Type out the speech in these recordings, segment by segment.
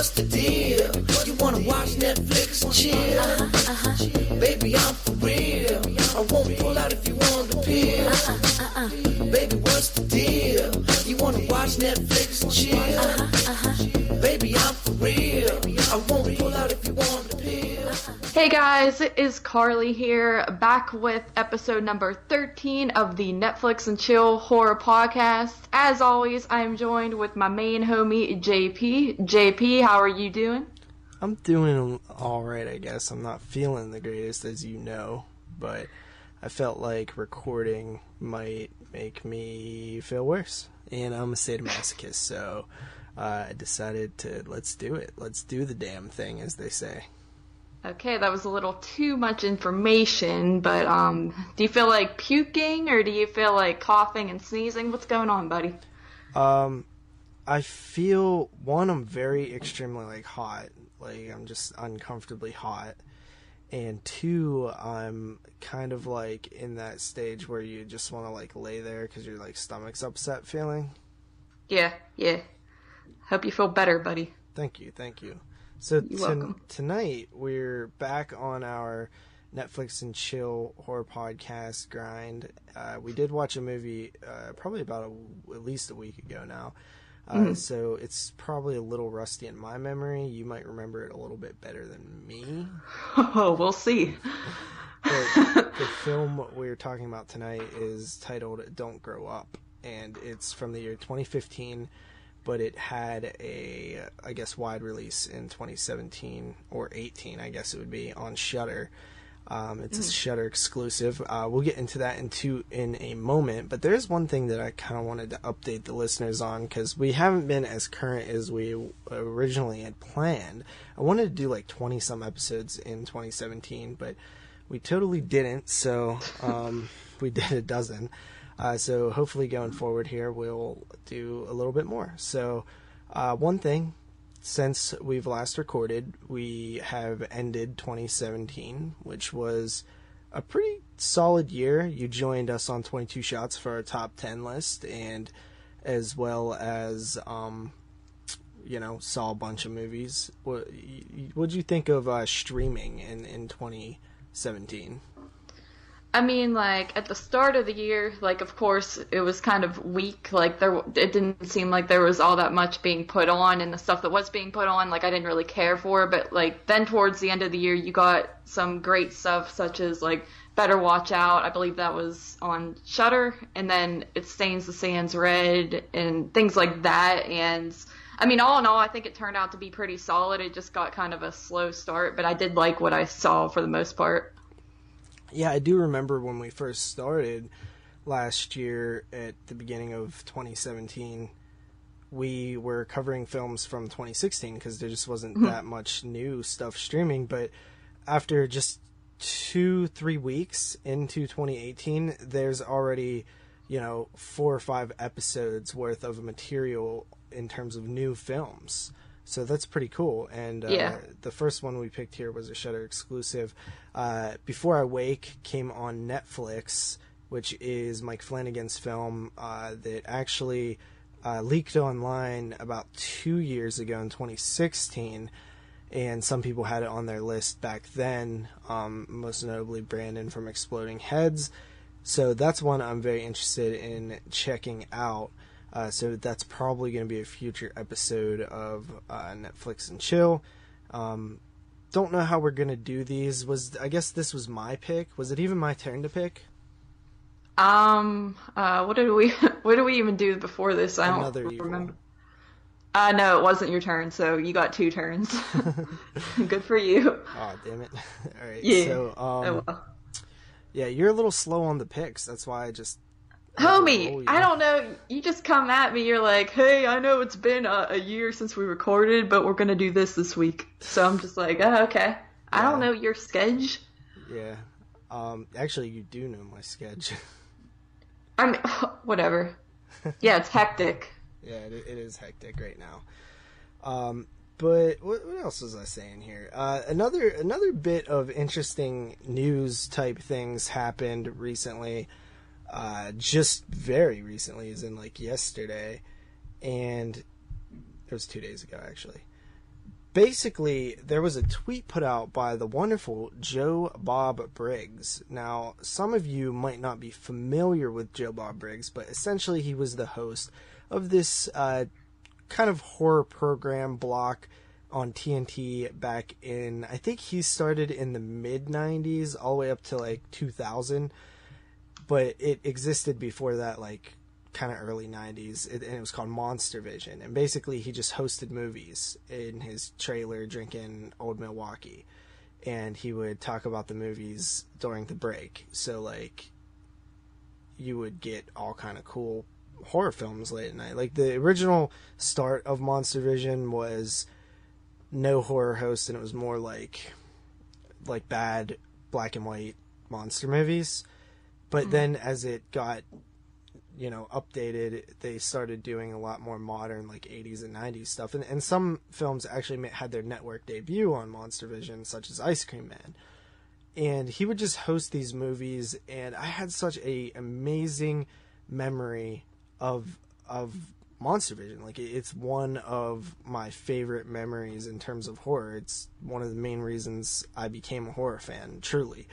what's the deal? You wanna watch Netflix and chill? Baby, I'm for real. I won't pull out if you want the pill. Baby, what's the deal? You wanna watch Netflix and chill? Baby, I'm for real. I won't pull out if you want the pill. Hey guys, it is Carly here, back with episode number 13 of the Netflix and Chill Horror Podcast. As always, I'm joined with my main homie, JP. JP, how are you doing? I'm doing alright, I guess. I'm not feeling the greatest, as you know, but I felt like recording might make me feel worse. And I'm a sadomasochist, so I decided to, let's do it. Let's do the damn thing, as they say. Okay, that was a little too much information, but do you feel like puking or do you feel like coughing and sneezing? What's going on, buddy? I feel, one, I'm very extremely hot, I'm just uncomfortably hot, and two, I'm kind of in that stage where you just want to lay there because your stomach's upset feeling. Yeah. Hope you feel better, buddy. Thank you. So welcome. Tonight we're back on our Netflix and Chill Horror Podcast grind. We did watch a movie probably about at least a week ago now. So it's probably a little rusty in my memory. You might remember it a little bit better than me. Oh, we'll see. The film we're talking about tonight is titled Don't Grow Up, and it's from the year 2015. But it had a, I guess, wide release in 2017 or 18, I guess it would be, on Shudder. It's a Shudder exclusive. We'll get into that in a moment, but there's one thing that I kind of wanted to update the listeners on, because we haven't been as current as we originally had planned. I wanted to do 20-some episodes in 2017, but we totally didn't, so we did a dozen. So hopefully going forward here, we'll do a little bit more. So one thing, since we've last recorded, we have ended 2017, which was a pretty solid year. You joined us on 22 Shots for our top 10 list, and as well as, saw a bunch of movies. What'd you think of streaming in 2017? I mean, at the start of the year, of course, it was kind of weak. It didn't seem like there was all that much being put on, and the stuff that was being put on, I didn't really care for. But, then towards the end of the year, you got some great stuff, such as, Better Watch Out. I believe that was on Shudder. And then It Stains the Sands Red, and things like that. And, I mean, all in all, I think it turned out to be pretty solid. It just got kind of a slow start, but I did like what I saw for the most part. Yeah, I do remember when we first started last year at the beginning of 2017, we were covering films from 2016 because there just wasn't that much new stuff streaming. But after just 2-3 weeks into 2018, there's already, 4 or 5 episodes worth of material in terms of new films. So that's pretty cool. And the first one we picked here was a Shudder exclusive. Before I Wake came on Netflix, which is Mike Flanagan's film that actually leaked online about 2 years ago in 2016. And some people had it on their list back then, most notably Brandon from Exploding Heads. So that's one I'm very interested in checking out. So that's probably going to be a future episode of Netflix and Chill. Don't know how we're going to do these. I guess this was my pick. Was it even my turn to pick? What did we even do before this? I don't remember. No, it wasn't your turn, so you got 2 turns. Good for you. Oh, damn it. All right. Yeah. So, yeah, you're a little slow on the picks. That's why I just... Homie, I don't know. You just come at me. You're like, hey, I know it's been a year since we recorded, but we're going to do this week. So I'm just like, oh, okay. Yeah. I don't know your schedule. Yeah. Actually, you do know my schedule. I mean, whatever. Yeah, it's hectic. Yeah, it is hectic right now. But what else was I saying here? Another bit of interesting news type things happened recently. Just very recently, as in yesterday, and it was 2 days ago actually. basically, there was a tweet put out by the wonderful Joe Bob Briggs. Now, some of you might not be familiar with Joe Bob Briggs, but essentially he was the host of this kind of horror program block on TNT back in, I think he started in the mid-90s all the way up to like 2000, but it existed before that, like kind of early 90s, and it was called Monster Vision, and basically he just hosted movies in his trailer drinking Old Milwaukee, and he would talk about the movies during the break. So like you would get all kind of cool horror films late at night. Like the original start of Monster Vision was no horror host, and it was more like bad black and white monster movies. But then as it got updated, they started doing a lot more modern, like 80s and 90s stuff. And some films actually had their network debut on Monster Vision, such as Ice Cream Man. And he would just host these movies, and I had such a amazing memory of Monster Vision. Like, it's one of my favorite memories in terms of horror. It's one of the main reasons I became a horror fan, truly.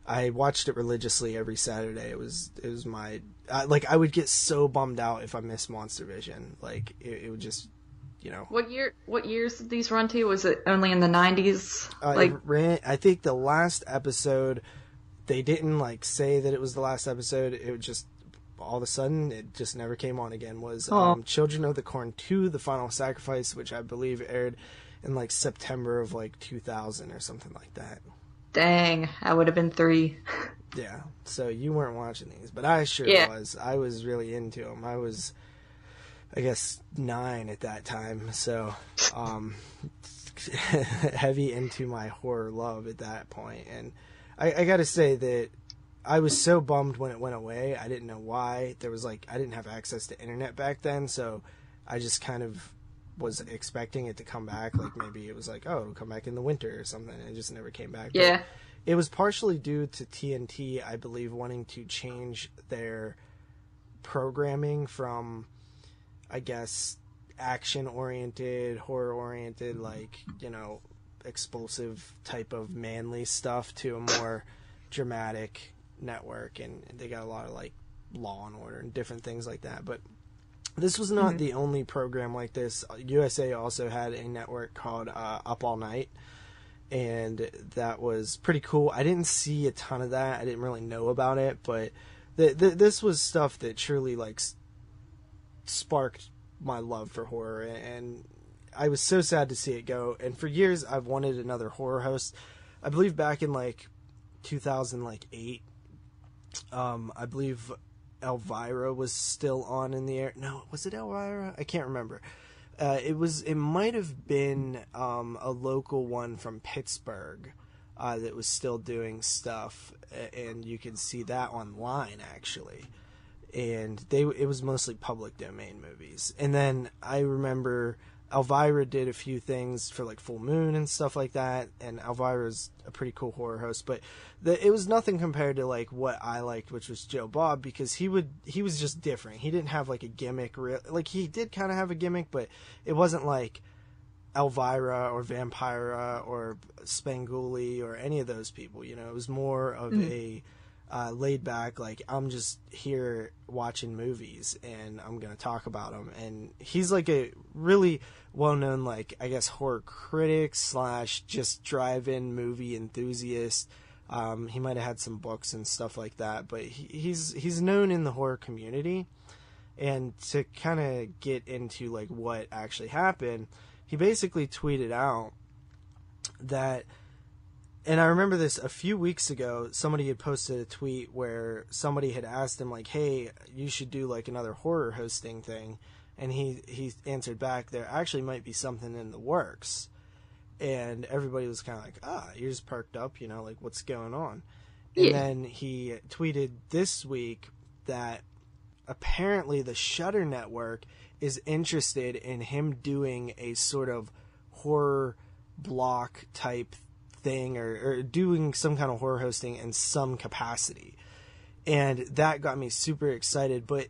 I watched it religiously every Saturday. It was my I would get so bummed out if I missed Monster Vision. Like it would just, What years did these run to? Was it only in the 90s? I think the last episode, they didn't say that it was the last episode. It would just all of a sudden it just never came on again. Was Children of the Corn 2: The Final Sacrifice, which I believe aired in September of 2000 or something like that. Dang, I would have been 3. Yeah, so you weren't watching these, but I sure was. I was really into them. I was, I guess, 9 at that time, so heavy into my horror love at that point. And I gotta say that I was so bummed when it went away. I didn't know why. There was I didn't have access to internet back then, so I just kind of was expecting it to come back. Maybe it was it'll come back in the winter or something. It just never came back. Yeah. But it was partially due to TNT, I believe, wanting to change their programming from, I guess, action-oriented, horror-oriented, explosive type of manly stuff to a more dramatic network. And they got a lot of, Law and Order and different things like that. But this was not the only program like this. USA also had a network called Up All Night, and that was pretty cool. I didn't see a ton of that. I didn't really know about it, but this was stuff that truly sparked my love for horror, and I was so sad to see it go. And for years, I've wanted another horror host. I believe back in 2008, I believe Elvira was still on in the air. No, was it Elvira? I can't remember. It might have been a local one from Pittsburgh that was still doing stuff, and you can see that online actually. And it was mostly public domain movies. And then I remember Elvira did a few things for Full Moon and stuff like that, and Elvira's a pretty cool horror host, but it was nothing compared to what I liked, which was Joe Bob, because he was just different. He didn't have a gimmick, he did kind of have a gimmick, but it wasn't like Elvira or Vampira or Spanguli or any of those people. It was more of a laid back, I'm just here watching movies and I'm gonna talk about them. And he's a really well-known I guess horror critic / just drive-in movie enthusiast. He might have had some books and stuff like that, but he's known in the horror community. And to kind of get into what actually happened, he basically tweeted out that, and I remember this a few weeks ago, somebody had posted a tweet where somebody had asked him hey, you should do another horror hosting thing. And he answered back, there actually might be something in the works. And everybody was kind of ears perked up, what's going on? And then he tweeted this week that apparently the Shudder Network is interested in him doing a sort of horror block type thing, or doing some kind of horror hosting in some capacity. And that got me super excited, but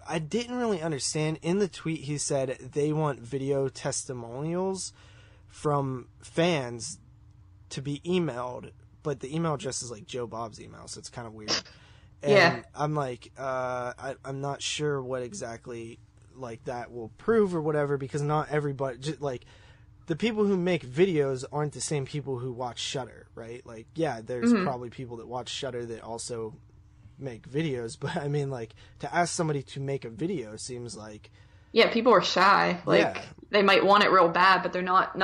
I didn't really understand. In the tweet he said they want video testimonials from fans to be emailed, but the email address is like Joe Bob's email, so it's kind of weird. And Yeah. I'm like, I'm not sure what exactly like that will prove or whatever, because not everybody, just like the people who make videos aren't the same people who watch Shudder, right? Like, yeah, there's probably people that watch Shudder that also make videos, but I mean, like, to ask somebody to make a video seems like, Yeah, people are shy. Like, Yeah. they might want it real bad, but they're not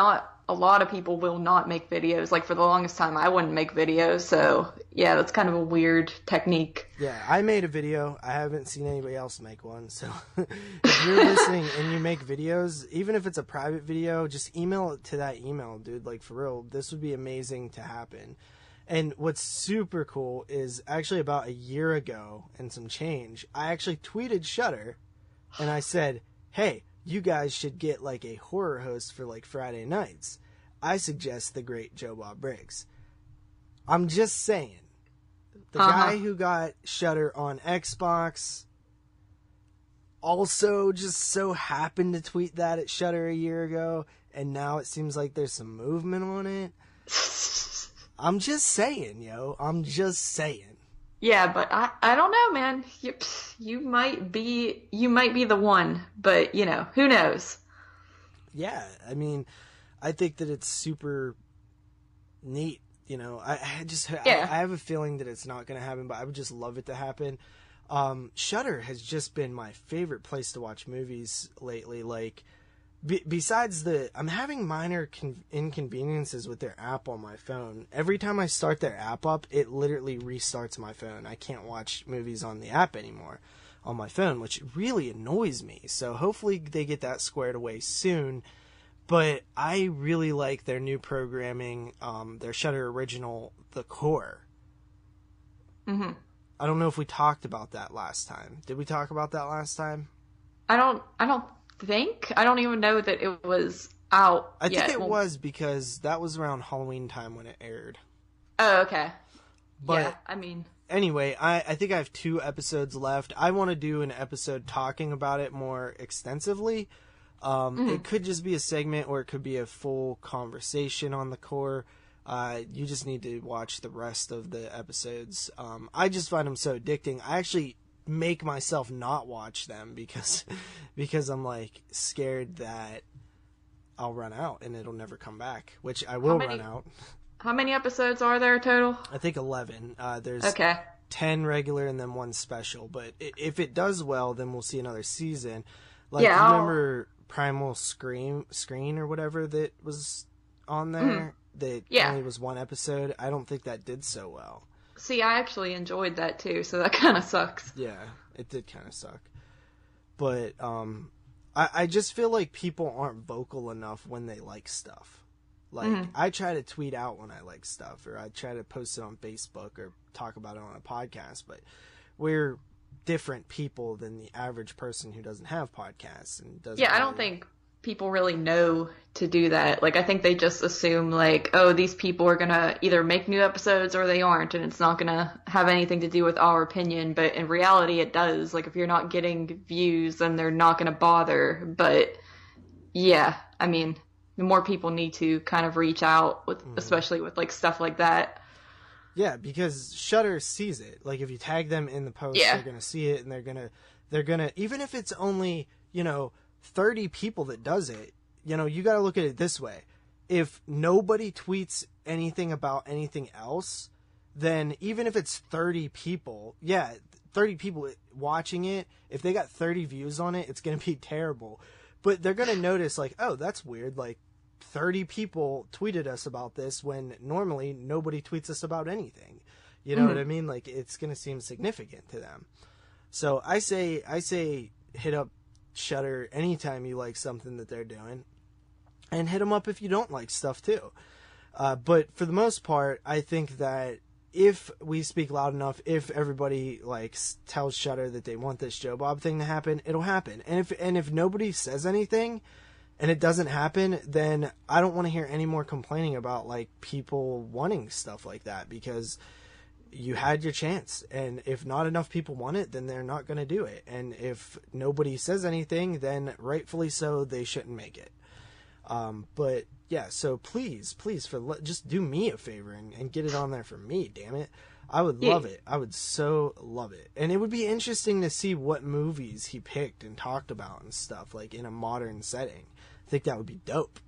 a lot of people will not make videos. Like, for the longest time, I wouldn't make videos. So, yeah, that's kind of a weird technique. yeah, I made a video. I haven't seen anybody else make one. So if you're listening and you make videos, even if it's a private video, just email it to that email, dude. Like, for real, this would be amazing to happen. And what's super cool is actually about a year ago and some change, I actually tweeted Shudder and I said, hey, you guys should get like a horror host for like Friday nights. I suggest the great Joe Bob Briggs. I'm just saying. The guy who got Shudder on Xbox also just so happened to tweet that at Shudder a year ago, and now it seems like there's some movement on it. I'm just saying, yo. I'm just saying. Yeah, but I don't know, man. You might be the one, but you know, who knows? Yeah, I mean, I think that it's super neat. You know, I have a feeling that it's not going to happen, but I would just love it to happen. Shudder has just been my favorite place to watch movies lately. Like, besides I'm having minor inconveniences with their app on my phone. Every time I start their app up, it literally restarts my phone. I can't watch movies on the app anymore on my phone, which really annoys me. So hopefully they get that squared away soon. But I really like their new programming, their Shudder original, The Core. Mm-hmm. I don't know if we talked about that last time. Did we talk about that last time? I don't think. I don't even know that it was out I yet. think it was, because that was around Halloween time when it aired. Oh, okay. But yeah, I mean, anyway, I think I have 2 episodes left. I want to do an episode talking about it more extensively. It could just be a segment, or it could be a full conversation on The Core. You just need to watch the rest of the episodes. I just find them so addicting. I actually make myself not watch them because I'm like scared that I'll run out and it'll never come back, which I will run out. How many episodes are there total? I think 11. There's Okay. 10 regular and then 1 special, but if it does well, then we'll see another season. Like, Yeah, you remember Primal Screen or whatever that was on there? That only was 1 episode. I don't think that did so well. See, I actually enjoyed that too, so that kind of sucks. Yeah, it did kind of suck. But I just feel like people aren't vocal enough when they like stuff. Like, I try to tweet out when I like stuff, or I try to post it on Facebook or talk about it on a podcast, but we're different people than the average person who doesn't have podcasts and doesn't. Yeah, I don't think people really know to do that. Like, I think they just assume, like, oh, these people are gonna either make new episodes or they aren't, and it's not gonna have anything to do with our opinion. But in reality, it does. Like, if you're not getting views, then they're not gonna bother. But yeah, I mean, the more people need to kind of reach out with, especially with like stuff like that. Yeah, because Shudder sees it. Like, if you tag them in the post, they're gonna see it, and they're gonna even if it's only 30 people that does it. You got to look at it this way: if nobody tweets anything about anything else, then even if it's 30 people, 30 people watching it, if they got 30 views on it, it's gonna be terrible. But they're gonna notice, like, oh, that's weird. Like, 30 people tweeted us about this when normally nobody tweets us about anything. You know what I mean? Like, it's going to seem significant to them. So I say hit up Shudder anytime you like something that they're doing, and hit them up if you don't like stuff too. But for the most part, I think that if we speak loud enough, if everybody tells Shudder that they want this Joe Bob thing to happen, it'll happen. And if nobody says anything and it doesn't happen, then I don't want to hear any more complaining about people wanting stuff like that, because you had your chance, and if not enough people want it, then they're not going to do it. And if nobody says anything, then rightfully so, they shouldn't make it. But yeah, so please, just do me a favor and get it on there for me, damn it. I would love it. I would so love it. And it would be interesting to see what movies he picked and talked about and stuff, like in a modern setting. I think that would be dope.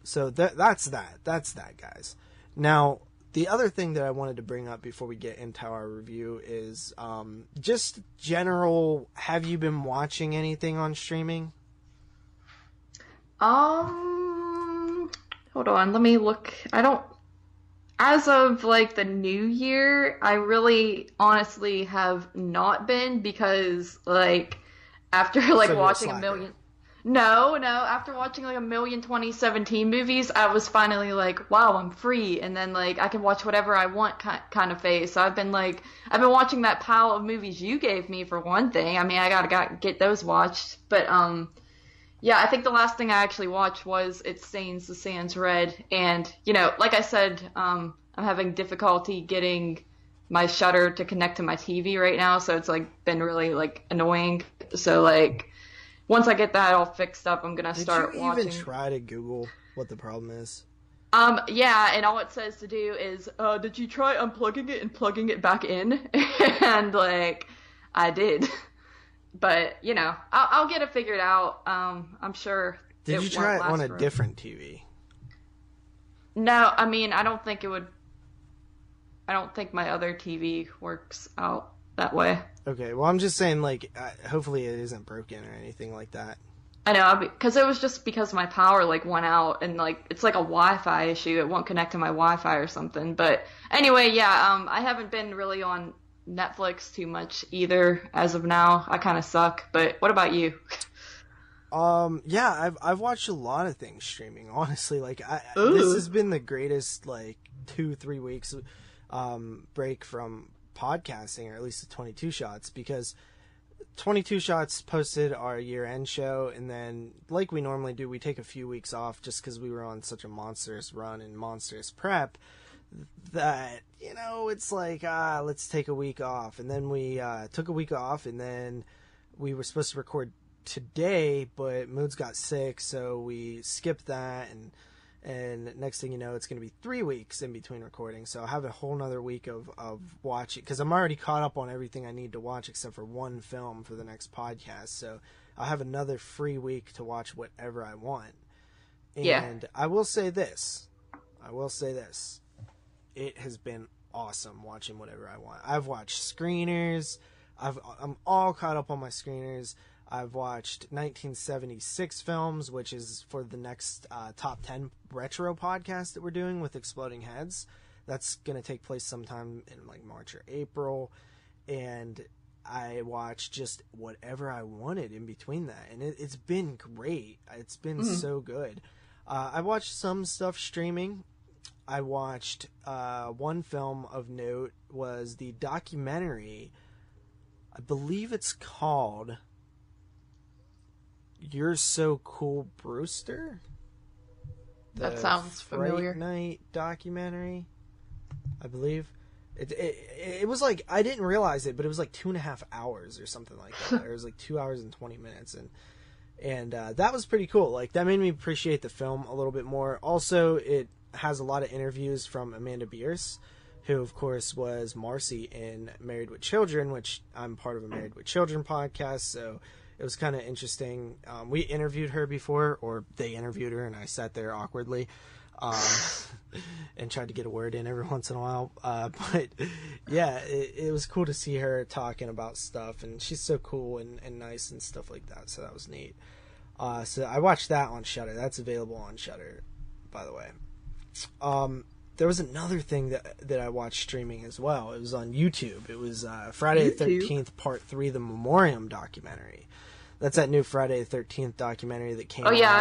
So that's that, guys. Now, the other thing that I wanted to bring up before we get into our review is just general, have you been watching anything on streaming? Hold on, let me look. As of like the new year, I really honestly have not been, because like after like So you're a watching a slacker. million. No, after watching like a million 2017 movies, I was finally like, wow, I'm free, and then like I can watch whatever I want kind of phase. So I've been watching that pile of movies you gave me for one thing. I mean, I gotta get those watched. But yeah, I think the last thing I actually watched was It Stains the Sands Red, and like I said, I'm having difficulty getting my Shudder to connect to my TV right now, so it's like been really like annoying. So like, once I get that all fixed up, I'm gonna start watching. Did you even try to Google what the problem is? Yeah, and all it says to do is, did you try unplugging it and plugging it back in? And like, I did, but I'll get it figured out. I'm sure. Did you try it on a forever. different TV? No, I mean, I don't think it would. I don't think my other TV works out that way. Okay, well, I'm just saying, like, hopefully it isn't broken or anything like that. I know, because it was just because my power like went out, and like it's like a Wi-Fi issue. It won't connect to my Wi-Fi or something. But anyway, yeah, I haven't been really on Netflix too much either as of now. I kind of suck. But what about you? Yeah, I've watched a lot of things streaming. Honestly, like, Ooh. this has been the greatest like 2-3 weeks break from podcasting, or at least the 22 Shots, because 22 Shots posted our year-end show, and then like we normally do, we take a few weeks off just because we were on such a monstrous run and monstrous prep that it's like, let's take a week off. And then we took a week off, and then we were supposed to record today, but Moods got sick, so we skipped that, and next thing you know, it's going to be 3 weeks in between recording. So I'll have a whole nother week of watching, because I'm already caught up on everything I need to watch except for one film for the next podcast. So I'll have another free week to watch whatever I want. And Yeah. I will say this. It has been awesome watching whatever I want. I've watched screeners. I'm all caught up on my screeners. I've watched 1976 films, which is for the next top 10 retro podcast that we're doing with Exploding Heads. That's going to take place sometime in like March or April. And I watched just whatever I wanted in between that. And it's been great. It's been so good. I watched some stuff streaming. I watched one film of note was the documentary. I believe it's called You're So Cool, Brewster? That sounds familiar. Fright Night documentary, I believe. It was like, I didn't realize it, but it was like 2.5 hours or something like that. It was like 2 hours and 20 minutes, and that was pretty cool. Like, that made me appreciate the film a little bit more. Also, it has a lot of interviews from Amanda Bierce, who of course was Marcy in Married with Children, which I'm part of a Married with Children podcast, so it was kind of interesting. We interviewed her before, or they interviewed her, and I sat there awkwardly and tried to get a word in every once in a while. But yeah, it was cool to see her talking about stuff, and she's so cool and nice and stuff like that, so that was neat. So I watched that on Shudder. That's available on Shudder, by the way. There was another thing that I watched streaming as well. It was on YouTube. It was Friday the 13th Part 3, the Memoriam documentary. That's that new Friday the 13th documentary that came out. Oh yeah,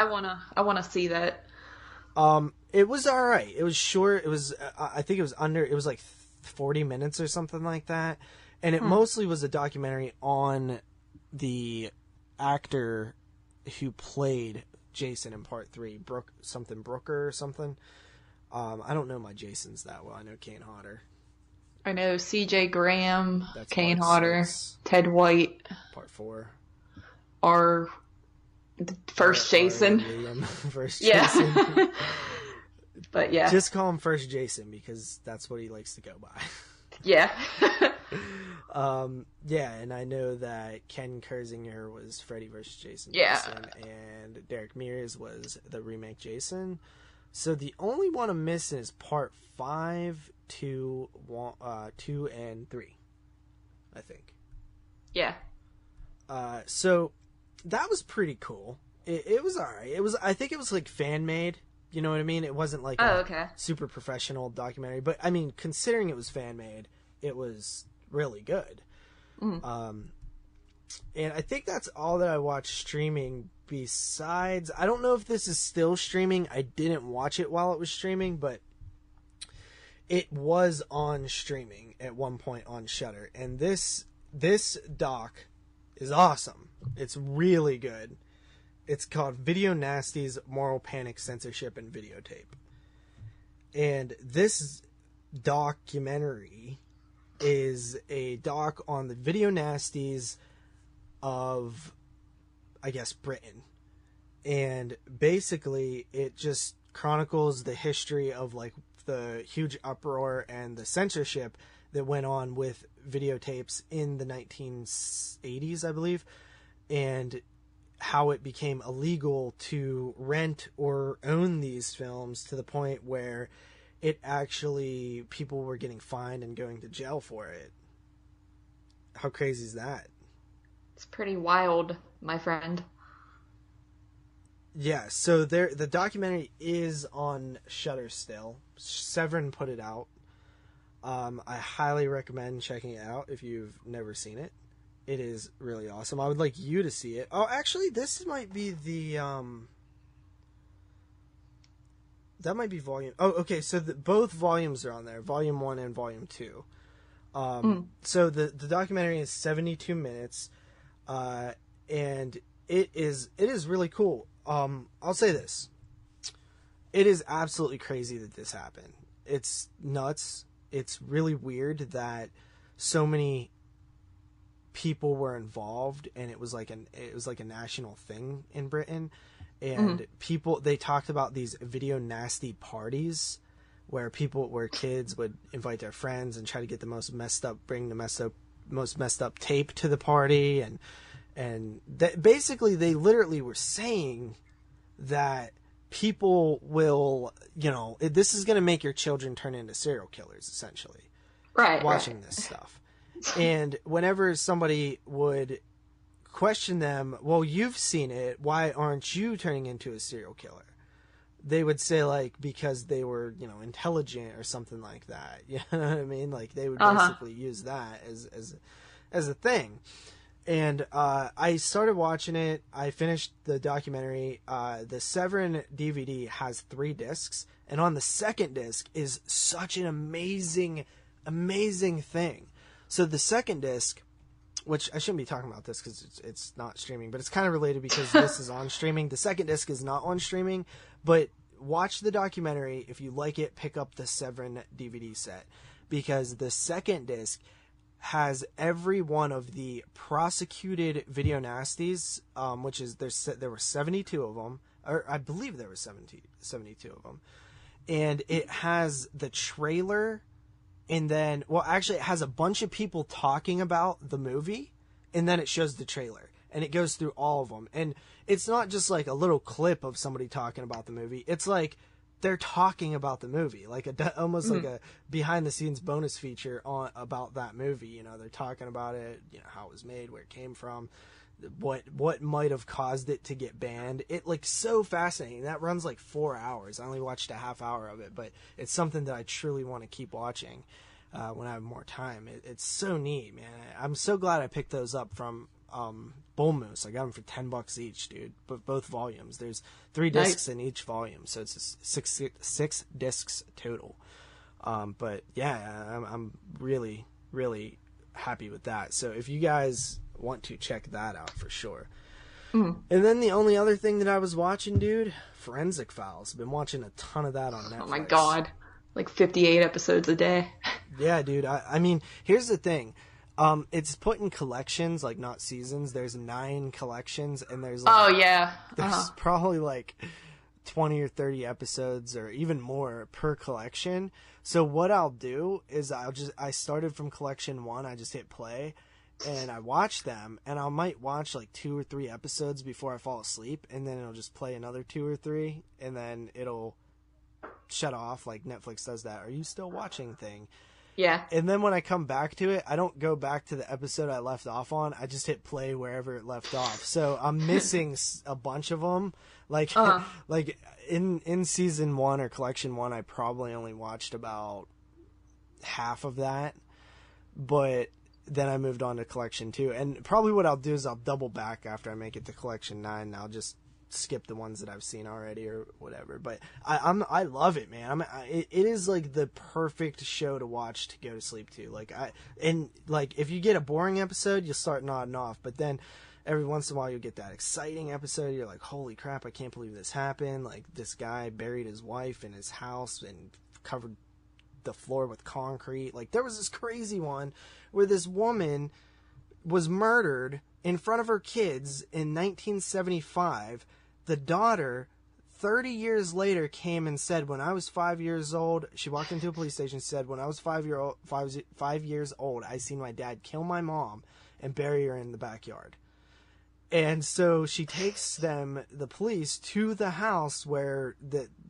I wanna see that. It was all right. It was short. It was I think it was like 40 minutes or something like that. And it mostly was a documentary on the actor who played Jason in Part 3, Brooker or something. I don't know my Jasons that well. I know Kane Hodder. I know C.J. Graham, That's Kane Part Hodder, 6. Ted White Part 4. are First Jason. Liam, first Yeah. Jason. But yeah. Just call him First Jason because that's what he likes to go by. Yeah. Yeah, and I know that Ken Kersinger was Freddy vs. Jason. Yeah. Jason, and Derek Mears was the remake Jason. So the only one I'm missing is part 5, 2, and 3, I think. Yeah. So that was pretty cool. It was alright. I think it was like fan made. You know what I mean? It wasn't like okay. super professional documentary, but I mean, considering it was fan made, it was really good. Mm. And I think that's all that I watched streaming. Besides, I don't know if this is still streaming. I didn't watch it while it was streaming, but it was on streaming at one point on Shudder. And this doc is awesome. It's really good. It's called Video Nasties, Moral Panic, Censorship, and Videotape. And this documentary is a doc on the video nasties of, I guess, Britain. And basically, it just chronicles the history of, like, the huge uproar and the censorship that went on with videotapes in the 1980s, I believe. And how it became illegal to rent or own these films to the point where it actually, people were getting fined and going to jail for it. How crazy is that? It's pretty wild, my friend. Yeah, so the documentary is on Shudder still. Severin put it out. I highly recommend checking it out if you've never seen it. It is really awesome. I would like you to see it. Oh, actually, this might be the that might be volume. Oh, okay. So both volumes are on there, volume 1 and volume 2. So the documentary is 72 minutes, and it is really cool. I'll say this: it is absolutely crazy that this happened. It's nuts. It's really weird that so many people were involved, and it was like a national thing in Britain. And they talked about these video nasty parties where kids would invite their friends and try to get the most messed up tape to the party. And basically they literally were saying that people will, this is going to make your children turn into serial killers, essentially. Right. Watching this stuff. And whenever somebody would question them, well, you've seen it, why aren't you turning into a serial killer? They would say, like, because they were, intelligent or something like that. You know what I mean? Like, they would basically use that as a thing. And I started watching it. I finished the documentary. The Severin DVD has 3 discs, and on the second disc is such an amazing thing. So the second disc, which I shouldn't be talking about this because it's not streaming, but it's kind of related because this is on streaming. The second disc is not on streaming, but watch the documentary. If you like it, pick up the Severin DVD set, because the second disc has every one of the prosecuted video nasties, which is there were 72 of them, or I believe there were 72 of them, and it has the trailer. And then, well, actually, it has a bunch of people talking about the movie, and then it shows the trailer, and it goes through all of them. And it's not just like a little clip of somebody talking about the movie. It's like they're talking about the movie, like almost like a behind-the-scenes bonus feature about that movie. They're talking about it, how it was made, where it came from, what might have caused it to get banned. It so fascinating. That runs like 4 hours. I only watched a half hour of it, but it's something that I truly want to keep watching when I have more time. It's so neat, man. I'm so glad I picked those up from Bull Moose. I got them for $10 each, dude. But both volumes. There's 3 discs in each volume, so it's six discs total. But yeah, I'm really, really happy with that. So if you guys want to check that out, for sure. And then the only other thing that I was watching, dude, Forensic Files. I've been watching a ton of that on Netflix. Oh my god, like 58 episodes a day. Yeah, dude. I mean, here's the thing. It's put in collections, like not seasons. There's 9 collections, and there's Oh yeah. there's probably like 20 or 30 episodes or even more per collection. So what I'll do is I started from collection 1, I just hit play and I watch them, and I might watch like 2 or 3 episodes before I fall asleep, and then it'll just play another 2 or 3, and then it'll shut off like Netflix does that. Are you still watching thing? Yeah. And then when I come back to it, I don't go back to the episode I left off on. I just hit play wherever it left off. So I'm missing a bunch of them. Like, like in season 1 or collection 1, I probably only watched about half of that. But then I moved on to collection 2. And probably what I'll do is I'll double back after I make it to collection 9. And I'll just skip the ones that I've seen already or whatever. But I love it, man. It is like the perfect show to watch to go to sleep to. Like if you get a boring episode, you'll start nodding off, but then every once in a while you'll get that exciting episode. You're like, holy crap, I can't believe this happened. Like, this guy buried his wife in his house and covered the floor with concrete. Like, there was this crazy one where this woman was murdered in front of her kids in 1975. The daughter, 30 years later, came and said, when I was 5 years old, she walked into a police station and said, when I was 5 years old, I seen my dad kill my mom and bury her in the backyard. And so she takes the police, to the house where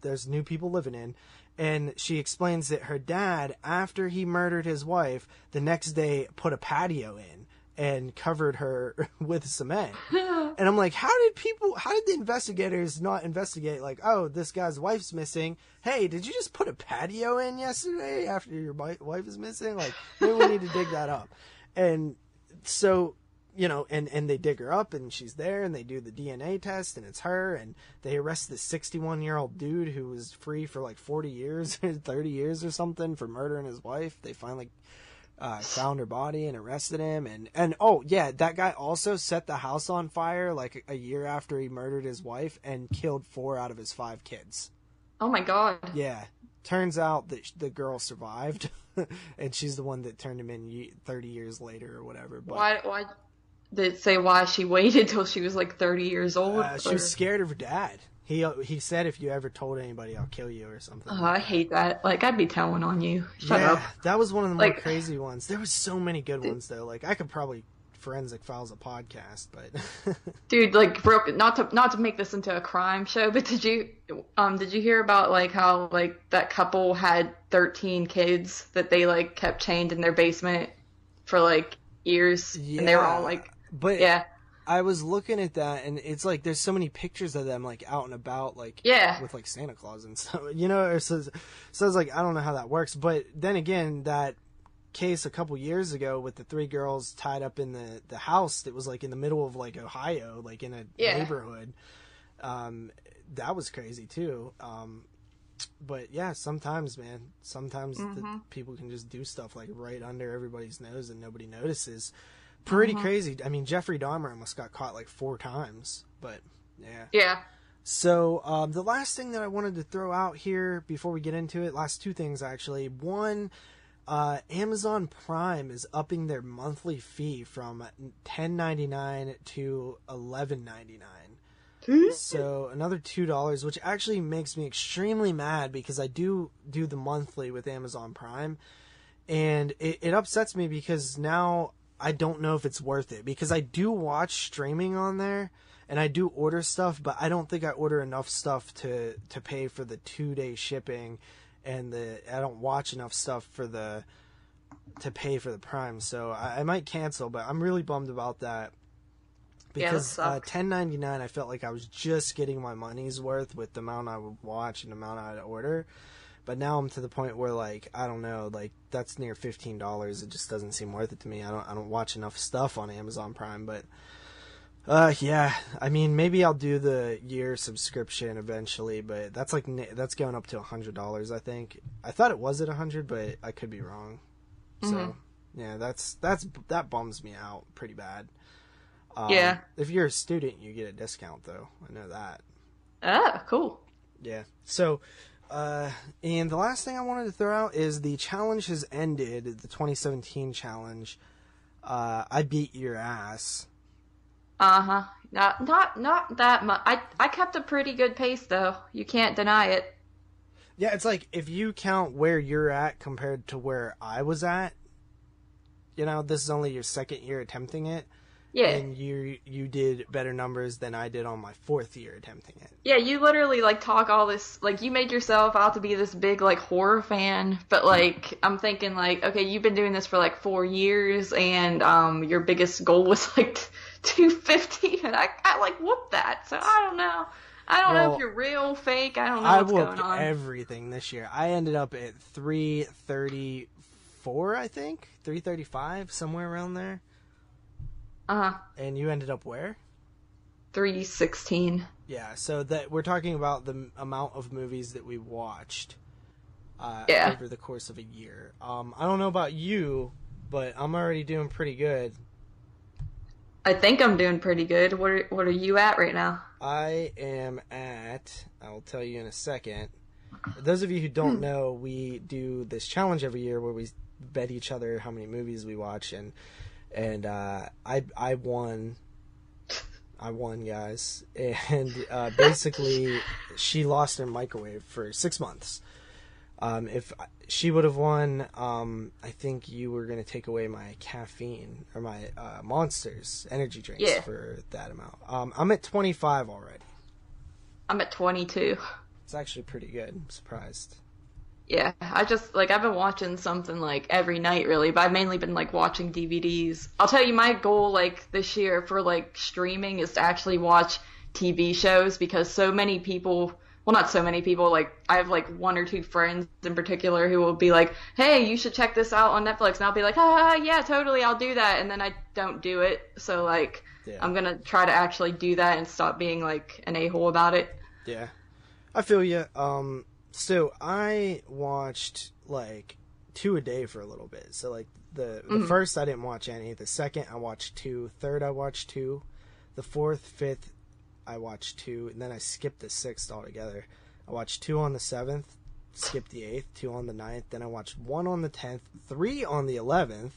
there's new people living in, and she explains that her dad, after he murdered his wife, the next day put a patio in and covered her with cement. And I'm like, how did the investigators not investigate, like, oh, this guy's wife's missing. Hey, did you just put a patio in yesterday after your wife is missing? Like, maybe we need to dig that up. And so, you know, and they dig her up and she's there and they do the DNA test and it's her, and they arrest this 61-year-old dude who was free for like 40 years or 30 years or something for murdering his wife. They finally found her body and arrested him, and oh yeah, that guy also set the house on fire like a year after he murdered his wife and killed 4 out of his 5 kids. Oh my god. Yeah, turns out that the girl survived, and she's the one that turned him in 30 years later or whatever. But why did it say why she waited till she was like 30 years old? She was scared of her dad. He said, if you ever told anybody, I'll kill you or something. Oh, I hate that. Like, I'd be telling on you. Shut up. That was one of the more crazy ones. There was so many good ones, though. Like, I could probably Forensic Files a podcast, but... Dude, like, not to make this into a crime show, but did you hear about, like, how, like, that couple had 13 kids that they, like, kept chained in their basement for, like, years? Yeah. And they were all, like... But yeah. I was looking at that, and it's like there's so many pictures of them like out and about, like with like Santa Claus and stuff, you know. So it's like, I don't know how that works. But then again, that case a couple years ago with the 3 girls tied up in the house that was like in the middle of like Ohio, like in a neighborhood, that was crazy too. But yeah, sometimes, man, the people can just do stuff like right under everybody's nose and nobody notices. Pretty crazy. I mean, Jeffrey Dahmer almost got caught like 4 times, but yeah. Yeah. So, the last thing that I wanted to throw out here before we get into it, last 2 things actually. One, Amazon Prime is upping their monthly fee from $10.99 to $11.99. So another $2, which actually makes me extremely mad because I do the monthly with Amazon Prime, and it upsets me because now I don't know if it's worth it, because I do watch streaming on there and I do order stuff, but I don't think I order enough stuff to pay for the 2-day shipping, and I don't watch enough stuff to pay for the Prime. So I might cancel, but I'm really bummed about that, because $10.99 I felt like I was just getting my money's worth with the amount I would watch and the amount I'd order. But now I'm to the point where, like, I don't know, like, that's near $15. It just doesn't seem worth it to me. I don't watch enough stuff on Amazon Prime, but yeah, I mean, maybe I'll do the year subscription eventually, but that's going up to $100, I think. I thought it was at $100, but I could be wrong. So yeah, that bums me out pretty bad. Yeah. If you're a student, you get a discount though. I know that. Ah, cool. Yeah. So. And the last thing I wanted to throw out is the challenge has ended, the 2017 challenge. I beat your ass. Uh-huh. Not that much. I kept a pretty good pace though. You can't deny it. Yeah, it's like if you count where you're at compared to where I was at, this is only your second year attempting it. Yeah. And you did better numbers than I did on my fourth year attempting it. Yeah, you literally like talk all this like you made yourself out to be this big like horror fan, but like I'm thinking like, okay, you've been doing this for like 4 years and your biggest goal was like 250 and I like whooped that. So I don't know. I don't know if you're real, fake. I don't know what's going on. I whooped everything this year. I ended up at 334, I think. 335, somewhere around there. Uh-huh. And you ended up where? 316. Yeah, so that we're talking about the amount of movies that we watched over the course of a year. I don't know about you, but I'm already doing pretty good. I think I'm doing pretty good. What are you at right now? I am at, I will tell you in a second. For those of you who don't know, we do this challenge every year where we bet each other how many movies we watch, and I won. I won, guys. And basically, she lost her microwave for 6 months. If she would have won, I think you were going to take away my caffeine or my Monsters energy drinks for that amount. I'm at 25 already. I'm at 22. It's actually pretty good. I'm surprised. Yeah, I just, like, I've been watching something, like, every night, really, but I've mainly been, like, watching DVDs. I'll tell you, my goal, like, this year for, like, streaming is to actually watch TV shows, because so many people, well, not so many people, like, I have, like, 1 or 2 friends in particular who will be like, hey, you should check this out on Netflix, and I'll be like, yeah, totally, I'll do that, and then I don't do it, so, like, I'm gonna try to actually do that and stop being, like, an a-hole about it. Yeah. I feel you. So I watched like 2 a day for a little bit. So like the first I didn't watch any. The second I watched 2. Third I watched 2. The fourth, fifth I watched 2, and then I skipped the 6th altogether. I watched 2 on the 7th, skipped the 8th, 2 on the 9th. Then I watched 1 on the 10th, 3 on the 11th,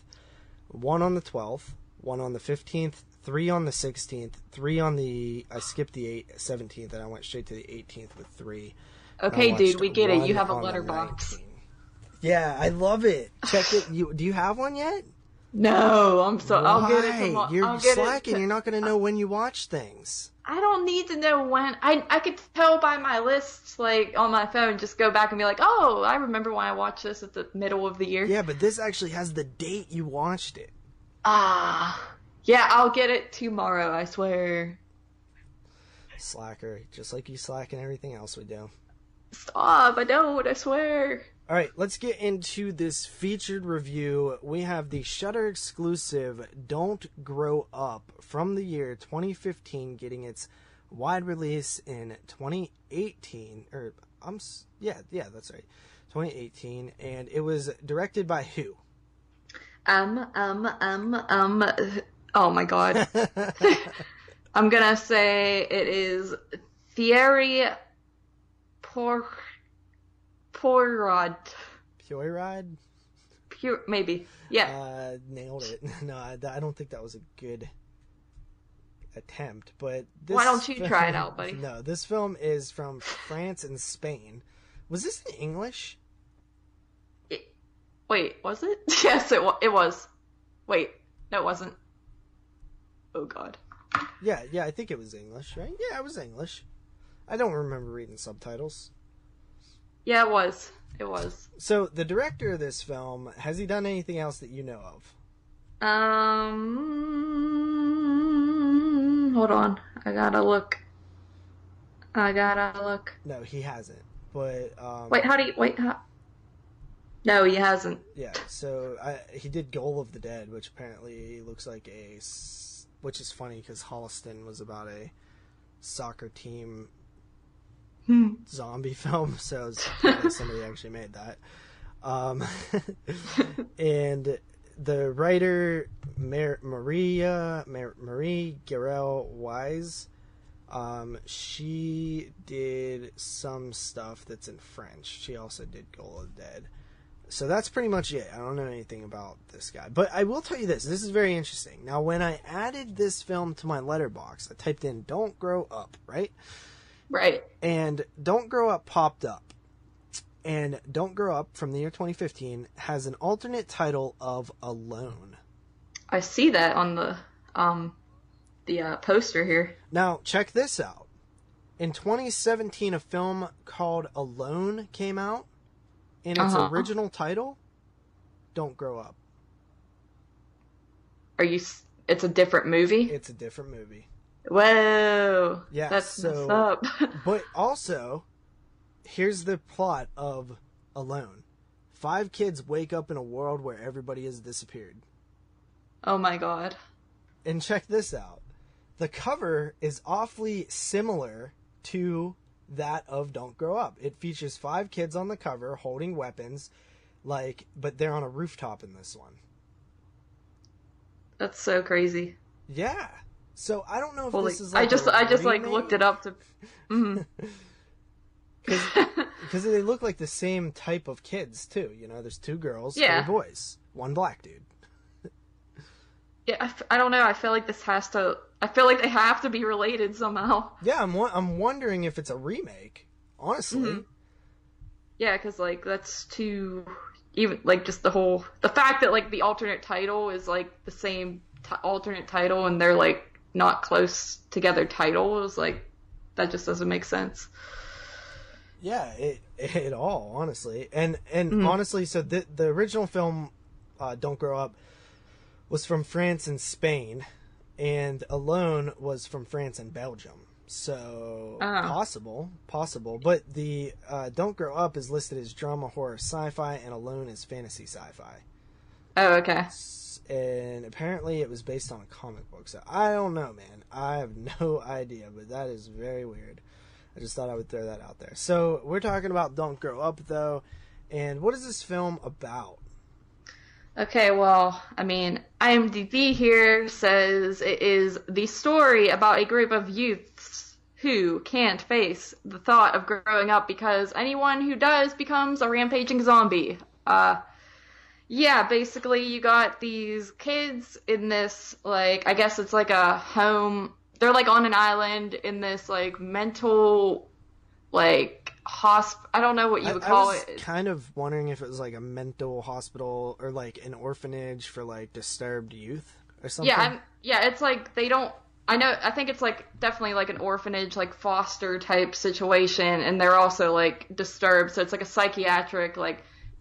1 on the 12th, 1 on the 15th, 3 on the 16th, 3 on the I skipped the 17th, and I went straight to the 18th with 3. Okay, dude, we get it. You have a letterbox. Yeah, I love it. Check it. Do you have one yet? No, I'll get it tomorrow. You're slacking. You're not going to know when you watch things. I don't need to know when. I could tell by my lists, like, on my phone, just go back and be like, oh, I remember when I watched this at the middle of the year. Yeah, but this actually has the date you watched it. Yeah, I'll get it tomorrow, I swear. Slacker. Just like you slack in everything else we do. Stop, I don't, I swear. Alright, let's get into this featured review. We have the Shudder exclusive Don't Grow Up from the year 2015, getting its wide release in 2018. Yeah, that's right. 2018, and it was directed by who? Oh my god. I'm gonna say it is Thierry Poirot. Poirot? Maybe. Yeah. Nailed it. No, I don't think that was a good attempt, but this Why don't you try it out, buddy? No, this film is from France and Spain. Was this in English? Wait, was it? Yes, it was. Wait, no, it wasn't. Oh god. Yeah, I think it was English, right? Yeah, it was English. I don't remember reading subtitles. Yeah, it was. It was. So, the director of this film, has he done anything else that you know of? Hold on. I gotta look. No, he hasn't. But, No, he hasn't. Yeah, so he did Goal of the Dead, which apparently looks like which is funny because Holliston was about a soccer team zombie film, so somebody actually made that. And the writer Marie Garel Wise, she did some stuff that's in French. She also did Goal of the Dead. So that's pretty much it. I don't know anything about this guy. But I will tell you this. This is very interesting. Now, when I added this film to my letterbox, I typed in Don't Grow Up, right? Right. And Don't Grow Up popped up. And Don't Grow Up from the year 2015 has an alternate title of Alone. I see that on the poster here. Now, check this out. In 2017, a film called Alone came out. And its original title, Don't Grow Up. It's a different movie? It's a different movie. Whoa. Yeah, that's messed up. But also, here's the plot of Alone. 5 kids wake up in a world where everybody has disappeared. Oh my god. And check this out. The cover is awfully similar to that of Don't Grow Up. It features 5 kids on the cover holding weapons, but they're on a rooftop in this one. That's so crazy. Yeah. So I don't know if this is I just looked it up to because they look like the same type of kids too. You know, there's 2 girls, 3 boys, 1 black dude. Yeah, I don't know. I feel like I feel like they have to be related somehow. Yeah, I'm wondering if it's a remake, honestly. Mm-hmm. Yeah, because, that's too... Even, just the fact that, the alternate title is, the same alternate title and they're, not close together titles, that just doesn't make sense. Yeah, it all, honestly. And honestly, so the original film, Don't Grow Up, was from France and Spain, and Alone was from France and Belgium. So possible. But the Don't Grow Up is listed as drama, horror, sci-fi, and Alone is fantasy sci-fi. Oh, okay. And apparently it was based on a comic book. So I don't know, man. I have no idea, but that is very weird. I just thought I would throw that out there. So we're talking about Don't Grow Up, though. And what is this film about? Okay, well, IMDb here says it is the story about a group of youths who can't face the thought of growing up because anyone who does becomes a rampaging zombie. Yeah, basically you got these kids in this, I guess it's a home. They're, on an island in this, mental, I don't know what you would call it. I was kind of wondering if it was a mental hospital or an orphanage for disturbed youth or something. Yeah, it's they don't. I think it's definitely an orphanage, foster type situation, and they're also disturbed. So it's a psychiatric